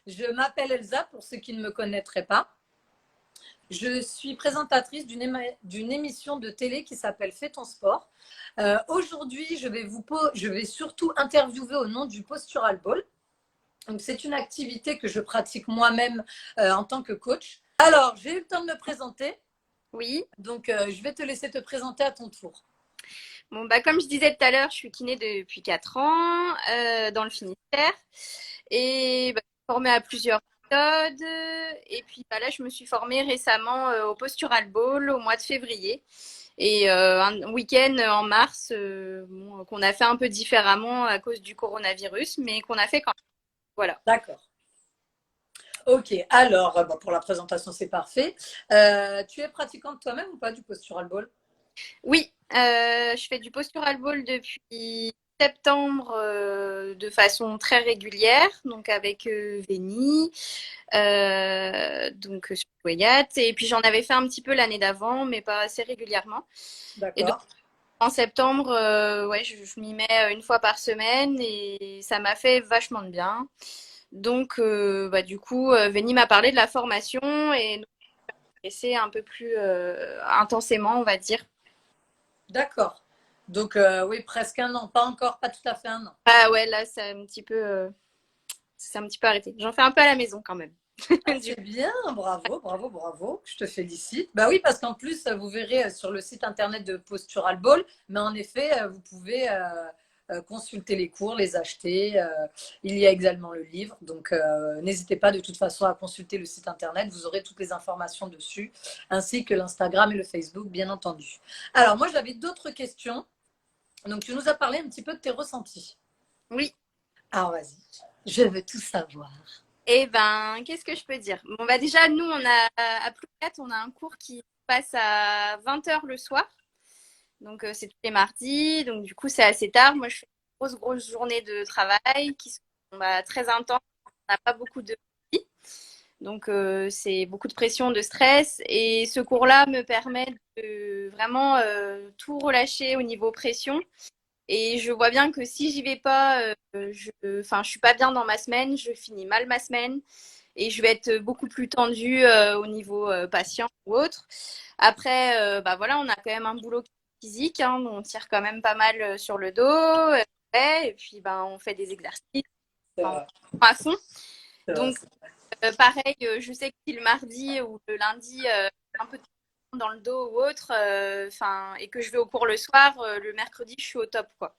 Je m'appelle Elsa pour ceux qui ne me connaîtraient pas. Je suis présentatrice d'une émission de télé qui s'appelle Fais ton sport. Aujourd'hui, je vais surtout interviewer au nom du Postural Ball. Donc, c'est une activité que je pratique moi-même en tant que coach. Alors, j'ai eu le temps de me présenter. Oui. Donc, je vais te laisser te présenter à ton tour. Bon, bah, comme je disais tout à l'heure, je suis kiné depuis 4 ans dans le Finistère. Et bah, je suis formée à plusieurs méthodes. Et puis bah, là, je me suis formée récemment au Postural Ball au mois de février. Et un week-end en mars qu'on a fait un peu différemment à cause du coronavirus, mais qu'on a fait quand même. Voilà. D'accord. Ok, alors bon, pour la présentation, c'est parfait. Tu es pratiquante toi-même ou pas du Postural Ball? Oui, je fais du Postural Ball depuis septembre de façon très régulière, donc avec Véni, donc sur Wayat. Et puis j'en avais fait un petit peu l'année d'avant, mais pas assez régulièrement. Et donc D'accord. en septembre, ouais, je m'y mets une fois par semaine et ça m'a fait vachement de bien. Donc bah, du coup, Véni m'a parlé de la formation et donc, c'est un peu plus intensément, on va dire. D'accord. Donc, oui, presque un an. Pas encore, pas tout à fait un an. Ah ouais, là, c'est un petit peu arrêté. J'en fais un peu à la maison quand même. Ah, Du c'est bien, bravo, bravo, bravo. Je te félicite. Bah oui, parce qu'en plus, vous verrez sur le site internet de Postural Ball, mais en effet, vous pouvez consulter les cours, les acheter. Il y a également le livre. Donc, n'hésitez pas de toute façon à consulter le site internet. Vous aurez toutes les informations dessus, ainsi que l'Instagram et le Facebook, bien entendu. Alors, moi, j'avais d'autres questions. Donc, tu nous as parlé un petit peu de tes ressentis. Oui. Alors, vas-y, je veux tout savoir. Eh ben, qu'est-ce que je peux dire? Bon, bah déjà, nous, à Plouquet, on a un cours qui passe à 20 heures le soir. Donc, c'est tous les mardis. Donc, du coup, c'est assez tard. Moi, je fais une grosse journée de travail qui sont bah, très intenses. On n'a pas beaucoup de vie. Donc, c'est beaucoup de pression, de stress. Et ce cours-là me permet de vraiment tout relâcher au niveau pression. Et je vois bien que si j'y vais pas, je suis pas bien dans ma semaine, je finis mal ma semaine et je vais être beaucoup plus tendue au niveau patient ou autre. Après, bah voilà, on a quand même un boulot physique, hein, on tire quand même pas mal sur le dos, ouais, et puis ben on fait des exercices C'est enfin, vrai, à fond. c'est vrai. Donc pareil, je sais que si le mardi ou le lundi, un peu de dans le dos ou autre, et que je vais au cours le soir, le mercredi, je suis au top, quoi.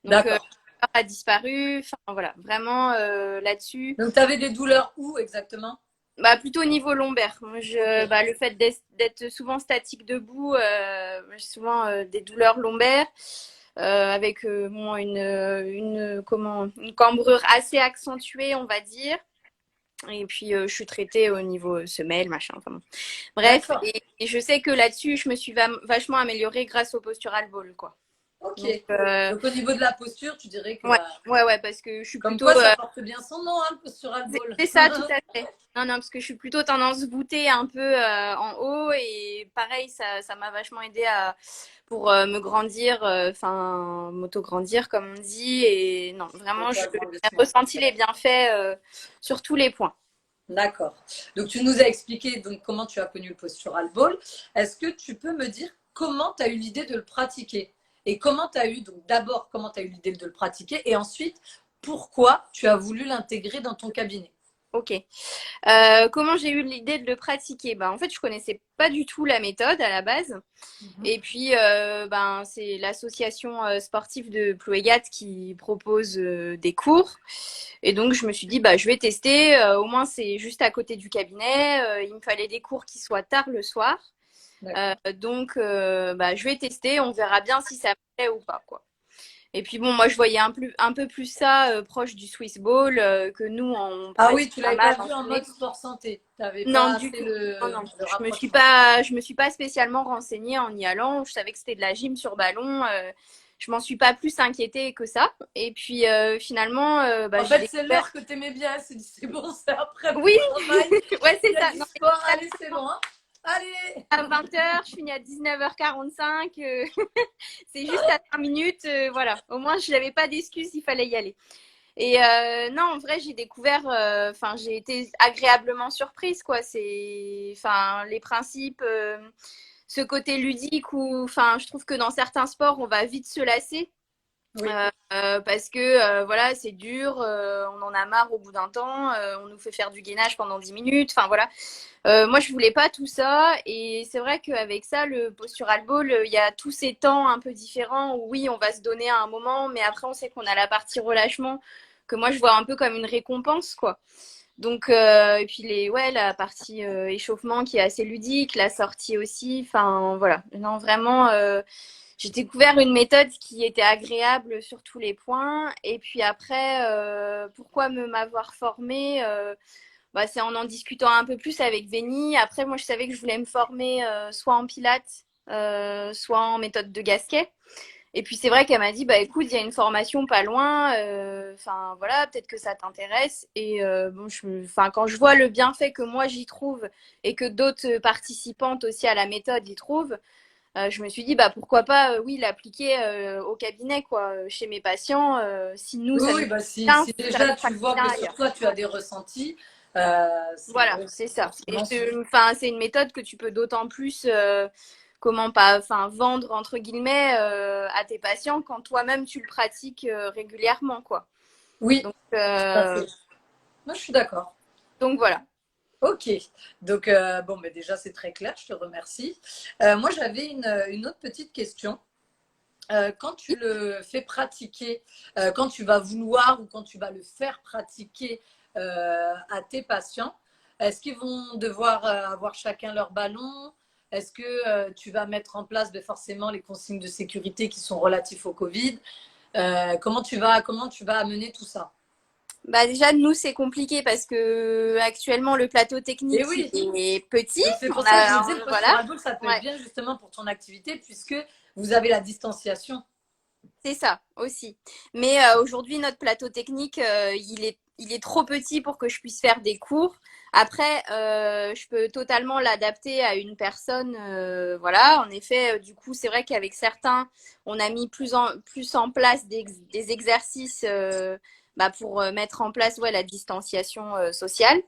Donc, D'accord. a disparu. Enfin, voilà, vraiment là-dessus. Donc, tu avais des douleurs où exactement? Bah, plutôt au niveau lombaire. Moi, Ok, bah, le fait d'être souvent statique debout, j'ai souvent des douleurs lombaires avec bon, une cambrure assez accentuée, on va dire. Et puis, je suis traitée au niveau semelle, machin. Enfin, bon. Bref, d'accord. et je sais que là-dessus, je me suis vachement améliorée grâce au postural ball, quoi. Ok. Donc, Donc, au niveau de la posture, tu dirais que, ouais, bah, ouais, parce que je suis comme plutôt quoi, ça porte bien son nom, hein, le postural C'est ball. c'est ça, tout à fait. Non, non, parce que je suis plutôt tendance voûtée un peu en haut et pareil, ça m'a vachement aidé pour me grandir, m'auto-grandir comme on dit. Et non, vraiment, j'ai Totalement, je suis ressenti les bienfaits sur tous les points. d'accord. Donc, tu nous as expliqué donc, comment tu as connu le postural ball. Est-ce que tu peux me dire comment tu as eu l'idée de le pratiquer? Et comment tu as eu, donc d'abord, comment tu as eu l'idée de le pratiquer? Et ensuite, pourquoi tu as voulu l'intégrer dans ton cabinet? Ok. Comment j'ai eu l'idée de le pratiquer? Ben, en fait, je connaissais pas du tout la méthode à la base. Mhm. Et puis, ben, c'est l'association sportive de Plouégat qui propose des cours. Et donc, je me suis dit, bah, je vais tester. Au moins, c'est juste à côté du cabinet. Il me fallait des cours qui soient tard le soir. D'accord. Donc, bah, je vais tester. On verra bien si ça me plaît ou pas, quoi. Et puis, bon, moi, je voyais un peu plus ça proche du Swiss Ball que nous, on Ah oui, pratique tu pas l'avais mal pas en vu en kiné. mode sport santé. Tu n'avais Non, pas du fait tout. Non, non. le rapprochement. Je me suis pas spécialement renseignée en y allant. Je savais que c'était de la gym sur ballon. Je m'en suis pas plus inquiétée que ça. Et puis finalement, bah, En j'ai fait, c'est découvert. l'heure que tu aimais bien. C'est bon, c'est après le Oui, travail. ouais, Il c'est y a ça. du Non, sport. Allez, c'est bon. Hein. Allez. à 20 heures, je finis à 19h45. C'est juste à 5 minutes. Voilà. Au moins, je n'avais pas d'excuse, il fallait y aller. Et non, en vrai, j'ai découvert, enfin, j'ai été agréablement surprise, quoi. C'est, enfin, les principes, ce côté ludique où, enfin, je trouve que dans certains sports, on va vite se lasser. Oui. Parce que voilà, c'est dur, on en a marre au bout d'un temps, on nous fait faire du gainage pendant 10 minutes, enfin voilà. Moi, je voulais pas tout ça, et c'est vrai qu'avec ça, le postural ball, il y a tous ces temps un peu différents où oui, on va se donner à un moment, mais après, on sait qu'on a la partie relâchement que moi, je vois un peu comme une récompense, quoi. Donc, et puis ouais, la partie échauffement qui est assez ludique, la sortie aussi, enfin voilà. Non, vraiment, j'ai découvert une méthode qui était agréable sur tous les points. Et puis après, pourquoi m'avoir formée bah, c'est en discutant un peu plus avec Véni. Après, moi, je savais que je voulais me former soit en pilates, soit en méthode de Gasquet. Et puis c'est vrai qu'elle m'a dit, bah écoute, il y a une formation pas loin, enfin voilà, peut-être que ça t'intéresse. Et bon, enfin quand je vois le bienfait que moi j'y trouve et que d'autres participantes aussi à la méthode y trouvent, je me suis dit, bah pourquoi pas, oui, l'appliquer au cabinet, quoi, chez mes patients. Si nous, Oui, ça nous oui, fait bah si, bien, si ça déjà nous fera tu vois bien que sur ailleurs. toi tu as Ouais. des ressentis, Voilà, oui, c'est ça. Et forcément, si. enfin, c'est une méthode que tu peux d'autant plus, comment pas, enfin, vendre entre guillemets à tes patients quand toi-même tu le pratiques régulièrement, quoi. Oui, Donc, tout à fait. Moi, je suis d'accord. donc voilà. Ok, donc bon, mais déjà c'est très clair, je te remercie. Moi, j'avais une autre petite question. Quand tu le fais pratiquer, quand tu vas vouloir ou quand tu vas le faire pratiquer à tes patients, est-ce qu'ils vont devoir avoir chacun leur ballon? Est-ce que tu vas mettre en place forcément les consignes de sécurité qui sont relatifs au Covid? Comment tu vas amener tout ça? Bah déjà, nous, c'est compliqué parce que actuellement, le plateau Et technique, oui, il est petit. donc c'est On pour ça que je me a, disais le voilà. postural ball, ça peut être Ouais. bien justement pour ton activité puisque vous avez la distanciation. C'est ça aussi. Mais aujourd'hui, notre plateau technique, il est trop petit pour que je puisse faire des cours. Après, je peux totalement l'adapter à une personne. Voilà, en effet, du coup, c'est vrai qu'avec certains, on a mis plus en place des exercices bah, pour mettre en place ouais, la distanciation sociale.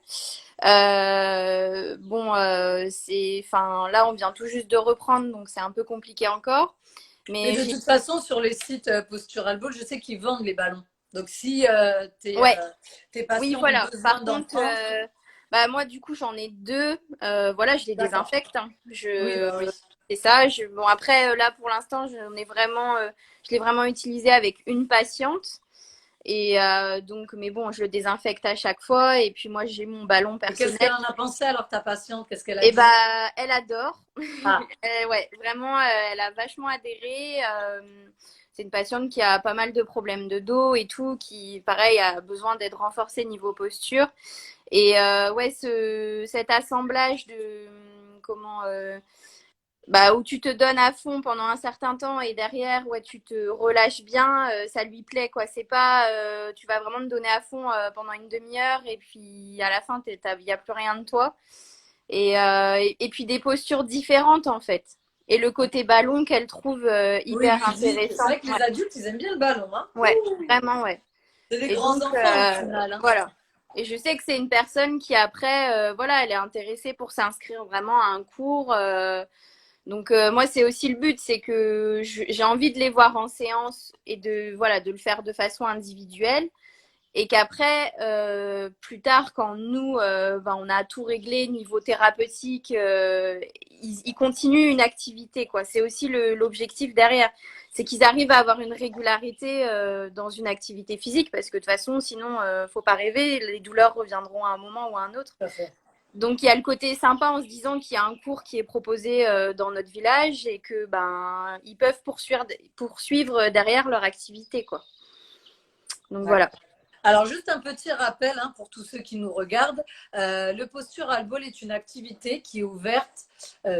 Bon, enfin, là, on vient tout juste de reprendre, donc c'est un peu compliqué encore. Mais Mais de j'ai toute façon, sur les sites Postural Ball, je sais qu'ils vendent les ballons. Donc, si ouais, tes oui, patients ont voilà. besoin Par d'en contre, prendre, bah, moi, du coup, j'en ai deux. Voilà, je les d'accord. désinfecte. Hein. Oui, bah oui. C'est ça. Bon, après, là, pour l'instant, je l'ai vraiment utilisé avec une patiente. Et donc, mais bon, je le désinfecte à chaque fois. Et puis, moi, j'ai mon ballon Et qu'est-ce personnel. qu'elle en a pensé alors, ta patiente? Qu'est-ce qu'elle a Et dit? bah, elle adore. Ah, Ouais, vraiment, elle a vachement adhéré. C'est une patiente qui a pas mal de problèmes de dos et tout, qui, pareil, a besoin d'être renforcée niveau posture. Et ouais, cet assemblage de comment bah, où tu te donnes à fond pendant un certain temps et derrière ouais tu te relâches bien, ça lui plaît quoi. C'est pas tu vas vraiment te donner à fond pendant une demi-heure et puis à la fin il y a plus rien de toi. Et puis des postures différentes en fait. Et le côté ballon qu'elle trouve oui, hyper ludique. C'est intéressant. vrai que les adultes, ils aiment bien le ballon, hein. Ouais, vraiment ouais. C'est des Et grands donc, enfants au final, hein. voilà. Et je sais que c'est une personne qui, après, voilà, elle est intéressée pour s'inscrire vraiment à un cours. Donc, moi, c'est aussi le but, c'est que j'ai envie de les voir en séance et voilà, de le faire de façon individuelle. Et qu'après, plus tard, quand nous, ben, on a tout réglé niveau thérapeutique, ils continuent une activité, quoi. C'est aussi l'objectif derrière. C'est qu'ils arrivent à avoir une régularité dans une activité physique, parce que de toute façon, sinon, faut pas rêver, les douleurs reviendront à un moment ou à un autre. Tout à fait. Donc, il y a le côté sympa en se disant qu'il y a un cours qui est proposé dans notre village et que ben, ils peuvent poursuivre derrière leur activité, quoi. Donc, Ouais. voilà. Alors, juste un petit rappel hein, pour tous ceux qui nous regardent. Le postural ball est une activité qui est ouverte,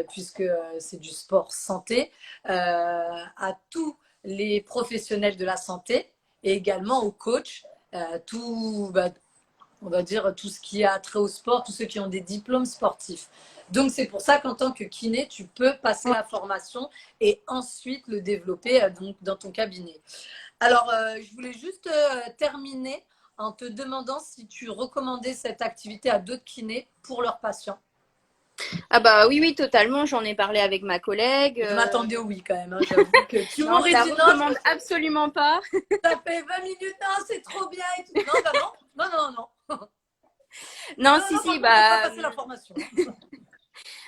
puisque c'est du sport santé, à tous les professionnels de la santé et également aux coachs, on va dire tout ce qui a trait au sport, tous ceux qui ont des diplômes sportifs. Donc, c'est pour ça qu'en tant que kiné, tu peux passer la formation et ensuite le développer donc, dans ton cabinet. Alors, je voulais juste terminer en te demandant si tu recommandais cette activité à d'autres kinés pour leurs patients. Ah bah oui, oui, totalement. J'en ai parlé avec ma collègue. Je m'attendais au oui quand même, hein, j'avoue que tu Non, je m'aurais la dit non, recommande absolument pas. ça fait 20 minutes, non, c'est trop bien et tout. Non, bah non, non, non, non. Non, Non, si, non, par si, contre, j'ai pas bah, passé la formation.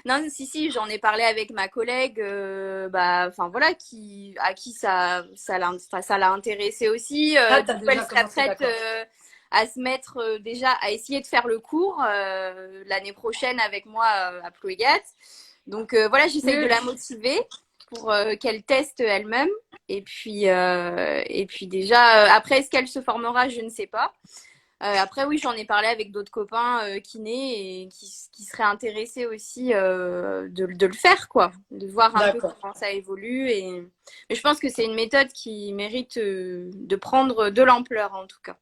non, si, si, j'en ai parlé avec ma collègue, bah, enfin voilà, à qui ça l'a intéressé aussi. Ah, Du t'as coup, elle déjà serait commencé, prête d'accord. à se mettre déjà à essayer de faire le cours l'année prochaine avec moi à Plouégat. Donc voilà, j'essaye de Oui, la motiver pour qu'elle teste elle-même. Et puis déjà, après, est-ce qu'elle se formera? Je ne sais pas. Après, oui, j'en ai parlé avec d'autres copains kinés et qui seraient intéressés aussi de le faire, quoi, de voir un peu d'accord. comment ça évolue. Mais je pense que c'est une méthode qui mérite de prendre de l'ampleur, en tout cas.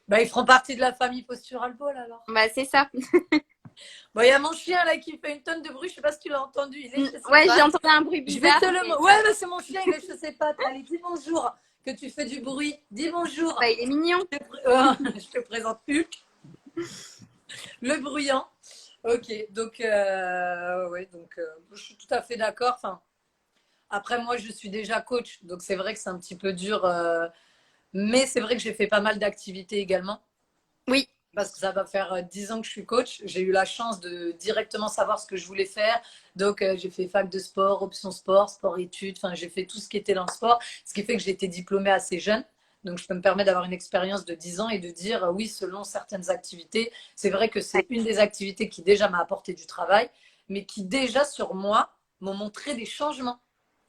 Bah, ils feront partie de la famille Postural Ball alors. Bah, c'est ça. Bon, il y a mon chien là qui fait une tonne de bruit, je sais pas si tu l'as entendu, il est chez ses Ouais, j'ai pattes. entendu un bruit Je vais bizarre. te le. Mais Ouais, bah, c'est mon chien, il est chez ses pattes. Allez, dis bonjour, que tu fais du bruit. Dis bonjour. bah, il est mignon. Je te présente Hulk, le bruyant. Ok, donc, ouais, donc je suis tout à fait d'accord. Enfin, après, moi, je suis déjà coach, donc c'est vrai que c'est un petit peu dur. Mais c'est vrai que j'ai fait pas mal d'activités également. Oui, Parce que ça va faire 10 ans que je suis coach. J'ai eu la chance de directement savoir ce que je voulais faire. Donc, j'ai fait fac de sport, option sport, sport-études. Enfin, j'ai fait tout ce qui était dans le sport. Ce qui fait que j'ai été diplômée assez jeune. Donc, je peux me permettre d'avoir une expérience de 10 ans et de dire, oui, selon certaines activités, c'est vrai que c'est une des activités qui déjà m'a apporté du travail, mais qui déjà sur moi m'ont montré des changements.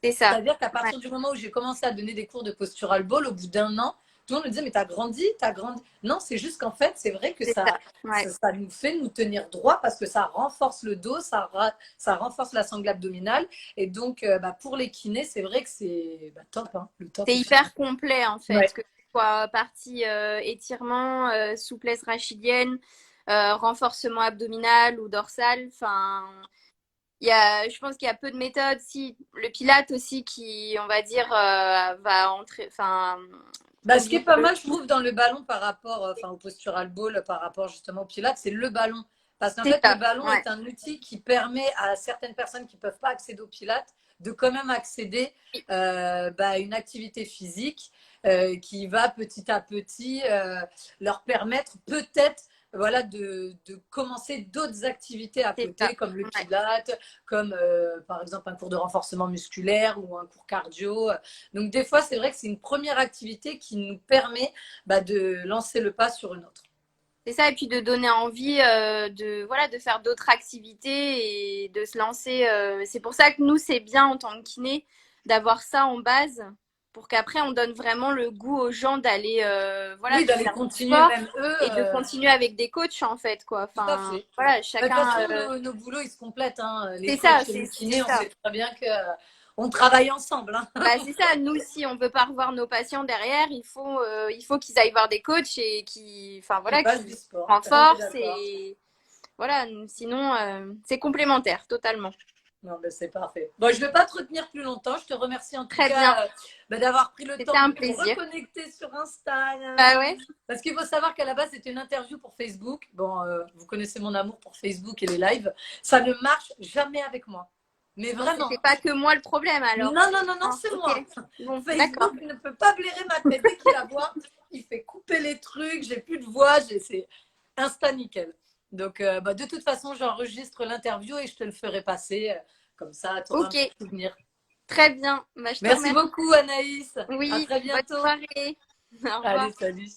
c'est ça. C'est-à-dire qu'à Ouais, partir du moment où j'ai commencé à donner des cours de postural ball, au bout d'un an, tout le monde me disait, mais t'as grandi, t'as grandi. Non, c'est juste qu'en fait, c'est vrai que c'est ça. Ouais. ça nous fait nous tenir droit parce que ça renforce le dos, ça renforce la sangle abdominale. Et donc, bah, pour les kinés, c'est vrai que c'est bah, top, hein, le top. C'est hyper complet en fait, Ouais. que ce soit partie étirement, souplesse rachidienne, renforcement abdominal ou dorsal. Enfin, je pense qu'il y a peu de méthodes. Si le Pilate aussi, qui, on va dire, va entrer, enfin, Bah, ce qui est combiner pas le. mal, je trouve, dans le ballon par rapport, enfin, au postural ball, par rapport justement au pilates, c'est le ballon. Parce qu'en C'est fait, le ça. ballon Ouais, est un outil qui permet à certaines personnes qui ne peuvent pas accéder au pilates de quand même accéder bah, à une activité physique qui va petit à petit leur permettre peut-être voilà, de commencer d'autres activités à c'est ça. côté, comme le Ouais. pilates, comme par exemple un cours de renforcement musculaire ou un cours cardio. Donc des fois, c'est vrai que c'est une première activité qui nous permet bah, de lancer le pas sur une autre. C'est ça, et puis de donner envie voilà, de faire d'autres activités et de se lancer. C'est pour ça que nous, c'est bien en tant que kiné d'avoir ça en base pour qu'après, on donne vraiment le goût aux gens d'aller voilà, Oui, de d'aller faire du continuer sport même eux. et de continuer avec des coachs, en fait, quoi. Tout à Enfin, fait. voilà, De toute chacun. façon, nos boulots, ils se complètent. Hein. Les C'est coachs ça, et les c'est kinés, on ça. sait très bien que on travaille ensemble. Hein. Bah, c'est ça, nous, si on veut pas revoir nos patients derrière, il faut qu'ils aillent voir des coachs et enfin, Qui voilà, passe du qui sport. On est renforcent d'accord. et voilà, sinon, c'est complémentaire, totalement. Non, mais c'est parfait. Bon, je ne vais pas te retenir plus longtemps. Je te remercie en tout Très bien, cas bah, d'avoir pris le c'était temps de un nous plaisir. reconnecter sur Insta. Bah ouais, Parce qu'il faut savoir qu'à la base, c'était une interview pour Facebook. Bon, vous connaissez mon amour pour Facebook et les lives. Ça ne marche jamais avec moi. Mais bon, c'était vraiment. pas que moi le problème alors. Non, non, non, non, Ah, c'est ok, moi. bon, d'accord. Facebook ne peut pas blairer ma tête. Dès qu'il la voit, il fait couper les trucs. J'ai plus de voix. C'est insta nickel. Donc, bah, de toute façon, j'enregistre l'interview et je te le ferai passer. Comme ça, tu auras un Ok, petit souvenir. très bien. Bah, je te Merci remercie. beaucoup, Anaïs. À Oui, très bonne bientôt. soirée. Au revoir. Allez, salut.